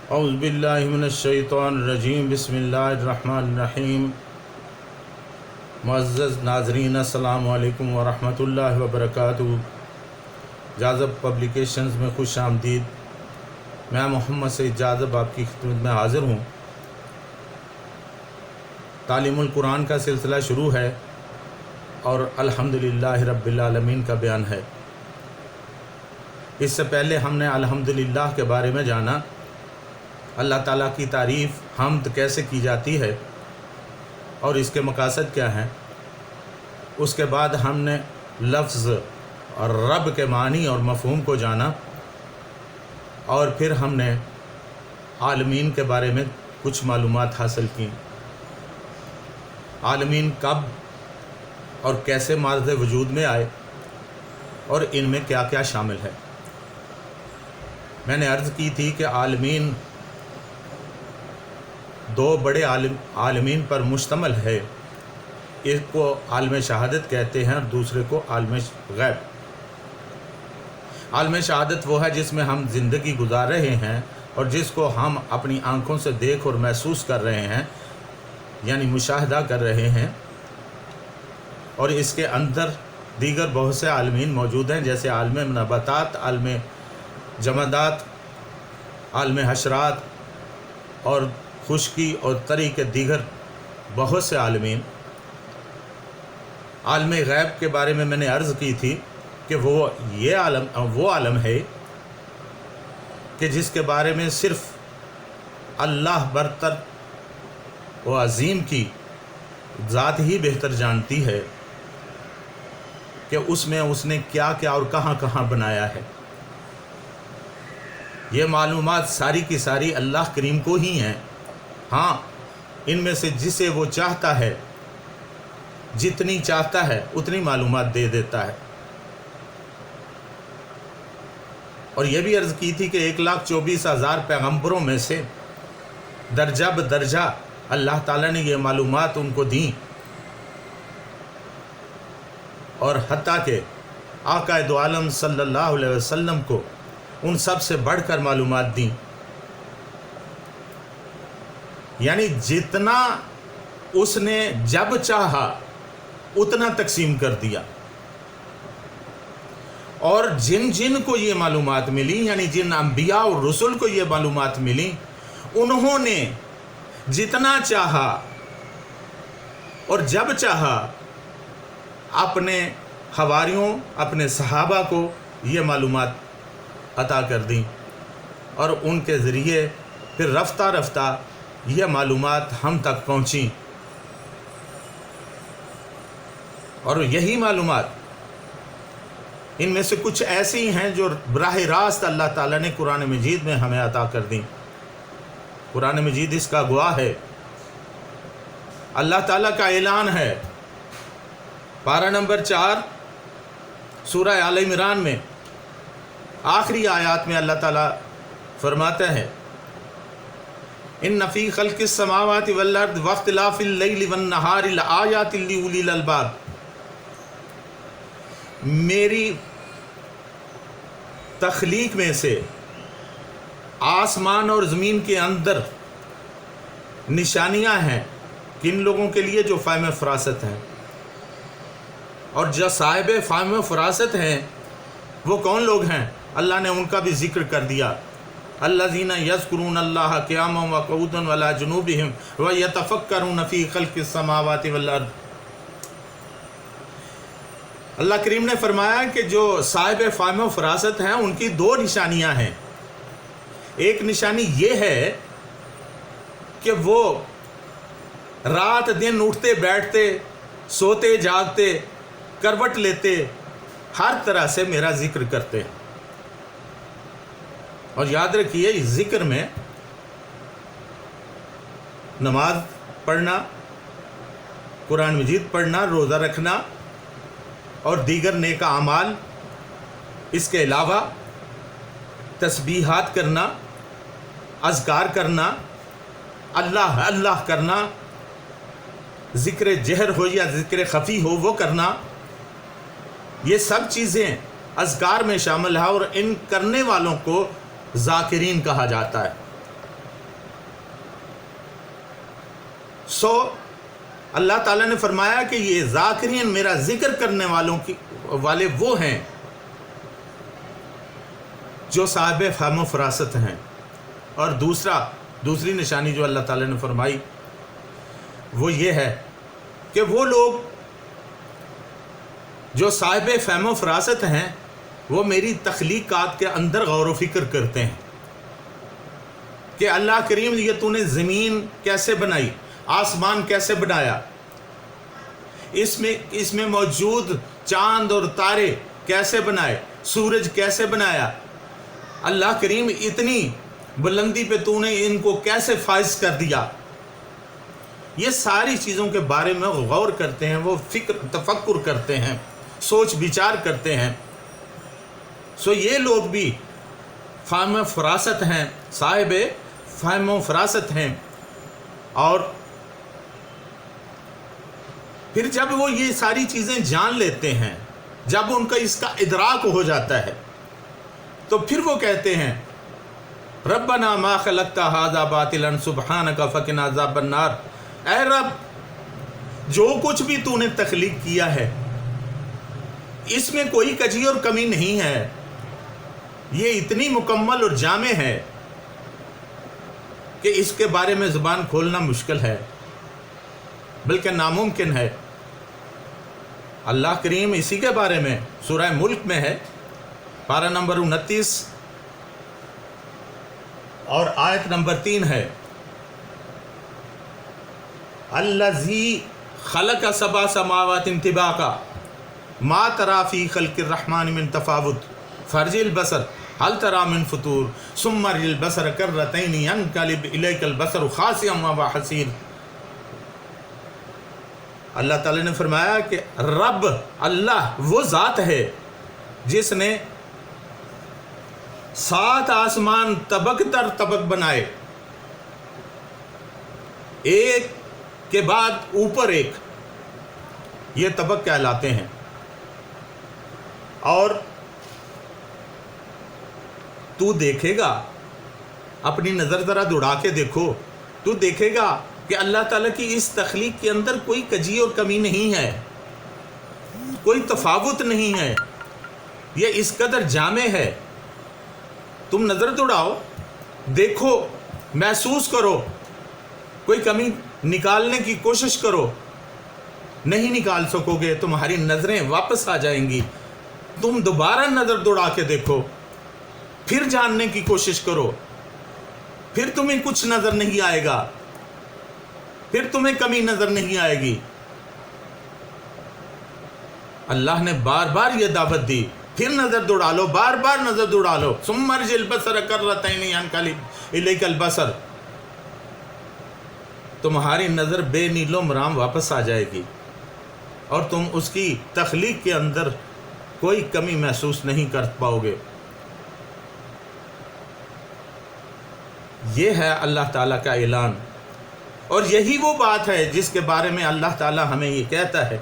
اعوذ باللہ من الشیطان الرجیم، بسم اللہ الرحمن الرحیم۔ معزز ناظرین، السلام علیکم ورحمۃ اللہ وبرکاتہ۔ جاذب پبلیکیشنز میں خوش آمدید۔ میں محمد سعید جاذب آپ کی خدمت میں حاضر ہوں۔ تعلیم القرآن کا سلسلہ شروع ہے اور الحمدللہ رب العالمین کا بیان ہے۔ اس سے پہلے ہم نے الحمدللہ کے بارے میں جانا، اللہ تعالیٰ کی تعریف حمد کیسے کی جاتی ہے اور اس کے مقاصد کیا ہیں۔ اس کے بعد ہم نے لفظ اور رب کے معنی اور مفہوم کو جانا، اور پھر ہم نے عالمین کے بارے میں کچھ معلومات حاصل کی۔ عالمین کب اور کیسے ماض وجود میں آئے اور ان میں کیا کیا شامل ہے۔ میں نے عرض کی تھی کہ عالمین دو بڑے عالمین پر مشتمل ہے۔ ایک کو عالم شہادت کہتے ہیں اور دوسرے کو عالم غیب۔ عالم شہادت وہ ہے جس میں ہم زندگی گزار رہے ہیں اور جس کو ہم اپنی آنکھوں سے دیکھ اور محسوس کر رہے ہیں، یعنی مشاہدہ کر رہے ہیں، اور اس کے اندر دیگر بہت سے عالمین موجود ہیں، جیسے عالم نباتات، عالم جمادات، عالم حشرات اور خشکی اور تری کے دیگر بہت سے عالمین۔ عالم غیب کے بارے میں نے عرض کی تھی کہ وہ عالم ہے کہ جس کے بارے میں صرف اللہ برتر و عظیم کی ذات ہی بہتر جانتی ہے کہ اس میں اس نے کیا کیا اور کہاں کہاں بنایا ہے۔ یہ معلومات ساری کی ساری اللہ کریم کو ہی ہیں۔ ہاں، ان میں سے جسے وہ چاہتا ہے، جتنی چاہتا ہے اتنی معلومات دے دیتا ہے۔ اور یہ بھی عرض کی تھی کہ 1,24,000 پیغمبروں میں سے درجہ بدرجہ اللہ تعالیٰ نے یہ معلومات ان کو دیں، اور حتیٰ کہ آقا دو عالم صلی اللہ علیہ وسلم کو ان سب سے بڑھ کر معلومات دیں، یعنی جتنا اس نے جب چاہا اتنا تقسیم کر دیا۔ اور جن جن کو یہ معلومات ملی، یعنی جن انبیاء اور رسول کو یہ معلومات ملی، انہوں نے جتنا چاہا اور جب چاہا اپنے حواریوں، اپنے صحابہ کو یہ معلومات عطا کر دیں، اور ان کے ذریعے پھر رفتہ رفتہ یہ معلومات ہم تک پہنچیں۔ اور یہی معلومات ان میں سے کچھ ایسی ہیں جو براہ راست اللہ تعالیٰ نے قرآن مجید میں ہمیں عطا کر دیں۔ قرآن مجید اس کا گواہ ہے۔ اللہ تعالیٰ کا اعلان ہے، پارہ نمبر 4 سورہ آل عمران میں آخری آیات میں اللہ تعالیٰ فرماتا ہے، ان فی خلق السماوات والارض واختلاف اللیل والنہار لآیات لأولی الالباب۔ میری تخلیق میں سے آسمان اور زمین کے اندر نشانیاں ہیں کن لوگوں کے لیے جو فہم فراست ہیں، اور جو صاحب فہم فراست ہیں وہ کون لوگ ہیں؟ اللہ نے ان کا بھی ذکر کر دیا، الذین یذکرون اللہ قیاما وقعودا وعلی جنوبہم ویتفکرون فی خلق السماوات والارض۔ اللہ کریم نے فرمایا کہ جو صاحب فہم و فراست ہیں ان کی دو نشانیاں ہیں۔ ایک نشانی یہ ہے کہ وہ رات دن اٹھتے بیٹھتے، سوتے جاگتے، کروٹ لیتے، ہر طرح سے میرا ذکر کرتے ہیں۔ اور یاد رکھیے، اس ذکر میں نماز پڑھنا، قرآن مجید پڑھنا، روزہ رکھنا اور دیگر نیک اعمال، اس کے علاوہ تسبیحات کرنا، اذکار کرنا، اللہ اللہ کرنا، ذکر جہر ہو یا ذکر خفی ہو وہ کرنا، یہ سب چیزیں اذکار میں شامل ہے، اور ان کرنے والوں کو ذاکرین کہا جاتا ہے۔ سو اللہ تعالیٰ نے فرمایا کہ یہ ذاکرین میرا ذکر کرنے والے وہ ہیں جو صاحب فہم و فراست ہیں۔ اور دوسری نشانی جو اللہ تعالیٰ نے فرمائی وہ یہ ہے کہ وہ لوگ جو صاحب فہم و فراست ہیں وہ میری تخلیقات کے اندر غور و فکر کرتے ہیں کہ اللہ کریم یہ تو نے زمین کیسے بنائی، آسمان کیسے بنایا، اس میں موجود چاند اور تارے کیسے بنائے، سورج کیسے بنایا، اللہ کریم اتنی بلندی پہ تو نے ان کو کیسے فائز کر دیا۔ یہ ساری چیزوں کے بارے میں غور کرتے ہیں، وہ تفکر کرتے ہیں، سوچ بچار کرتے ہیں۔ سو یہ لوگ بھی فہم و فراست ہیں، صاحب فہم و فراست ہیں۔ اور پھر جب وہ یہ ساری چیزیں جان لیتے ہیں، جب ان کا اس کا ادراک ہو جاتا ہے، تو پھر وہ کہتے ہیں ربنا ما خلقت ھذا باطلا سبحانک فقنا عذاب النار، اے رب جو کچھ بھی تو نے تخلیق کیا ہے اس میں کوئی کجی اور کمی نہیں ہے، یہ اتنی مکمل اور جامع ہے کہ اس کے بارے میں زبان کھولنا مشکل ہے، بلکہ ناممکن ہے۔ اللہ کریم اسی کے بارے میں سورہ ملک میں ہے، پارہ نمبر 29 اور آیت نمبر 3 ہے، الذی خلق سبع سماوات طباقا ما تری فی خلق الرحمن من تفاوت فارجع البصر هل تری من فطور ثم ارجع البصر کرتین ینقلب الیک البصر خاسئا وهو حسیر۔ اللہ تعالی نے فرمایا کہ رب اللہ وہ ذات ہے جس نے 7 آسمان طبق در طبق بنائے، ایک کے بعد اوپر ایک، یہ طبق کہلاتے ہیں۔ اور تو دیکھے گا، اپنی نظر ذرا دوڑا کے دیکھو، تو دیکھے گا کہ اللہ تعالیٰ کی اس تخلیق کے اندر کوئی کجی اور کمی نہیں ہے، کوئی تفاوت نہیں ہے، یہ اس قدر جامع ہے۔ تم نظر دوڑاؤ، دیکھو، محسوس کرو، کوئی کمی نکالنے کی کوشش کرو، نہیں نکال سکو گے، تمہاری نظریں واپس آ جائیں گی۔ تم دوبارہ نظر دوڑا کے دیکھو، پھر جاننے کی کوشش کرو، پھر تمہیں کچھ نظر نہیں آئے گا، پھر تمہیں کمی نظر نہیں آئے گی۔ اللہ نے بار بار یہ دعوت دی، پھر نظر دوڑا لو، بار بار نظر دوڑا لو، ثم ارجع البصر کرتین ینقلب الیک البصر، تمہاری نظر بے نیل و مرام واپس آ جائے گی اور تم اس کی تخلیق کے اندر کوئی کمی محسوس نہیں کر پاؤ گے۔ یہ ہے اللہ تعالیٰ کا اعلان، اور یہی وہ بات ہے جس کے بارے میں اللہ تعالیٰ ہمیں یہ کہتا ہے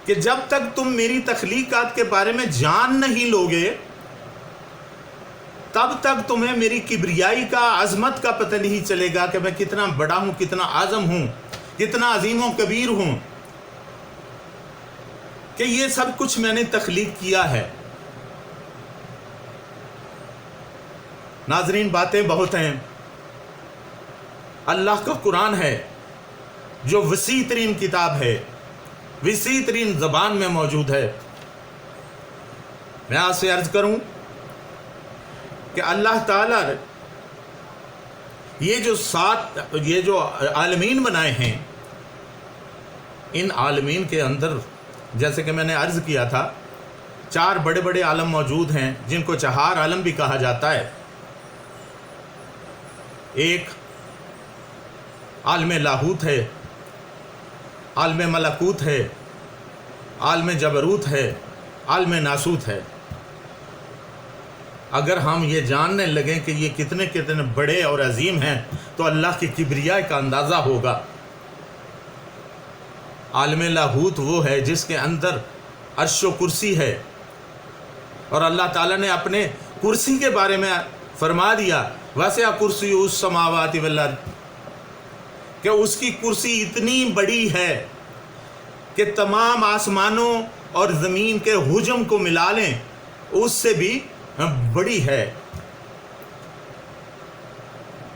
کہ جب تک تم میری تخلیقات کے بارے میں جان نہیں لوگے تب تک تمہیں میری کبریائی کا، عظمت کا پتہ نہیں چلے گا کہ میں کتنا بڑا ہوں، کتنا اعظم ہوں، کتنا عظیم و کبیر ہوں، کہ یہ سب کچھ میں نے تخلیق کیا ہے۔ ناظرین، باتیں بہت ہیں۔ اللہ کا قرآن ہے جو وسیع ترین کتاب ہے، وسیع ترین زبان میں موجود ہے۔ میں آپ سے عرض کروں کہ اللہ تعالیٰ یہ جو عالمین بنائے ہیں، ان عالمین کے اندر جیسے کہ میں نے عرض کیا تھا 4 بڑے بڑے عالم موجود ہیں جن کو چہار عالم بھی کہا جاتا ہے۔ ایک عالم لاہوت ہے، عالم ملکوت ہے، عالم جبروت ہے، عالم ناسوت ہے۔ اگر ہم یہ جاننے لگیں کہ یہ کتنے کتنے بڑے اور عظیم ہیں تو اللہ کی کبریائی کا اندازہ ہوگا۔ عالم لاہوت وہ ہے جس کے اندر عرش و کرسی ہے، اور اللہ تعالیٰ نے اپنے کرسی کے بارے میں فرما دیا وَسِعَ كُرْسِيُّهُ السَّمَاوَاتِ وَالْأَرْضِ، کہ اس کی کرسی اتنی بڑی ہے کہ تمام آسمانوں اور زمین کے حجم کو ملا لیں اس سے بھی بڑی ہے،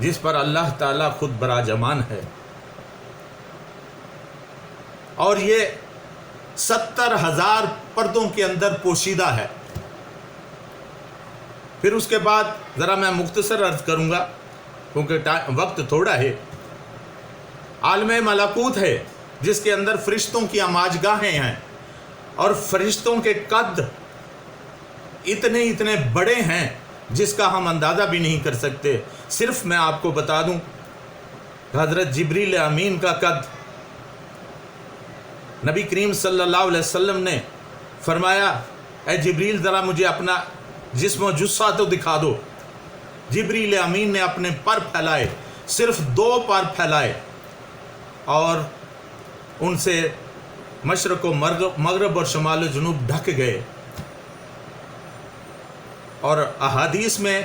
جس پر اللہ تعالیٰ خود براجمان ہے، اور یہ 70,000 پردوں کے اندر پوشیدہ ہے۔ پھر اس کے بعد ذرا میں مختصر عرض کروں گا کیونکہ وقت تھوڑا ہے۔ عالم ملکوت ہے جس کے اندر فرشتوں کی آماج گاہیں ہیں، اور فرشتوں کے قد اتنے بڑے ہیں جس کا ہم اندازہ بھی نہیں کر سکتے۔ صرف میں آپ کو بتا دوں حضرت جبریل امین کا قد، نبی کریم صلی اللہ علیہ وسلم نے فرمایا اے جبریل ذرا مجھے اپنا جسم و جثہ تو دکھا دو۔ جبریل امین نے اپنے پر پھیلائے، صرف 2 پر پھیلائے، اور ان سے مشرق و مغرب اور شمال و جنوب ڈھک گئے۔ اور احادیث میں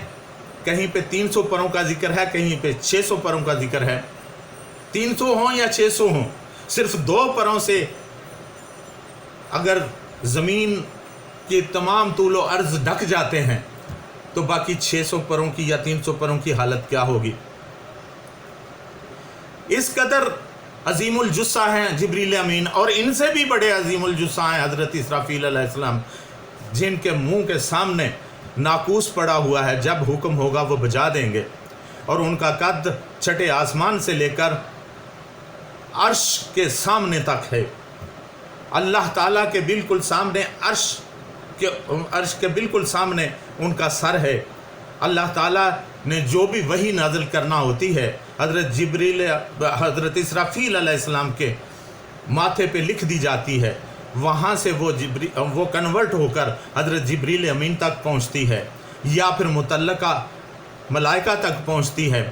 کہیں پہ 300 پروں کا ذکر ہے، کہیں پہ 600 پروں کا ذکر ہے۔ 300 ہوں یا 600 ہوں، صرف 2 پروں سے اگر زمین کے تمام طول و عرض ڈھک جاتے ہیں تو باقی 600 پروں کی یا 300 پروں کی حالت کیا ہوگی؟ اس قدر عظیم الجثہ ہیں جبریل امین، اور ان سے بھی بڑے عظیم الجثہ ہیں حضرت اسرافیل علیہ السلام، جن کے منہ کے سامنے ناقوس پڑا ہوا ہے، جب حکم ہوگا وہ بجا دیں گے، اور ان کا قد چھٹے آسمان سے لے کر عرش کے سامنے تک ہے۔ اللہ تعالیٰ کے بالکل سامنے عرش کے بالکل سامنے ان کا سر ہے۔ اللہ تعالیٰ نے جو بھی وحی نازل کرنا ہوتی ہے حضرت اسرافیل علیہ السلام کے ماتھے پہ لکھ دی جاتی ہے، وہاں سے وہ کنورٹ ہو کر حضرت جبریل امین تک پہنچتی ہے، یا پھر متعلقہ ملائکہ تک پہنچتی ہے،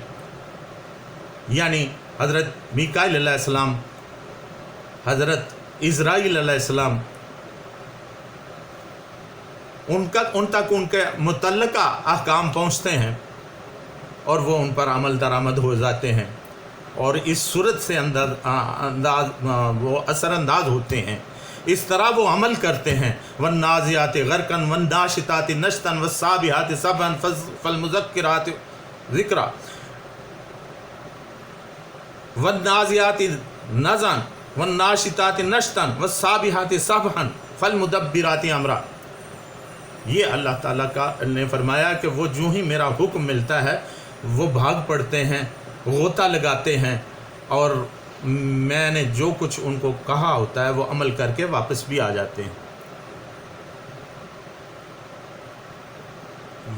یعنی حضرت میکائیل علیہ السلام، حضرت اسرائیل علیہ السلام، ان تک ان کے متعلقہ احکام پہنچتے ہیں، اور وہ ان پر عمل درآمد ہو جاتے ہیں، اور اس صورت سے وہ اثر انداز ہوتے ہیں۔ اس طرح وہ عمل کرتے ہیں۔ وَالنَّازِعَاتِ غَرْقًا وَالنَّاشِطَاتِ نَشْطًا وَالسَّابِحَاتِ سَبْحًا فَالْمُذَكِّرَاتِ ذِكْرًا وَالنَّازِعَاتِ نَزْعًا وَالنَّاشِطَاتِ نَشْطًا وَالسَّابِحَاتِ سَبْحًا فَالْمُدَبِّرَاتِ أَمْرًا۔ یہ اللہ تعالیٰ کا نے فرمایا کہ وہ جو ہی میرا حکم ملتا ہے وہ بھاگ پڑتے ہیں، غوطہ لگاتے ہیں، اور میں نے جو کچھ ان کو کہا ہوتا ہے وہ عمل کر کے واپس بھی آ جاتے ہیں۔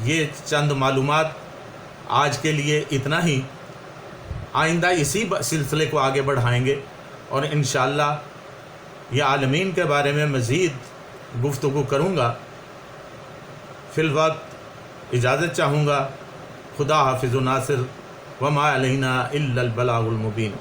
یہ چند معلومات آج کے لیے اتنا ہی، آئندہ اسی سلسلے کو آگے بڑھائیں گے، اور انشاءاللہ یہ عالمین کے بارے میں مزید گفتگو کروں گا۔ فی الوقت اجازت چاہوں گا۔ خدا حافظ و ناصر، وما علینا الا البلاغ المبین۔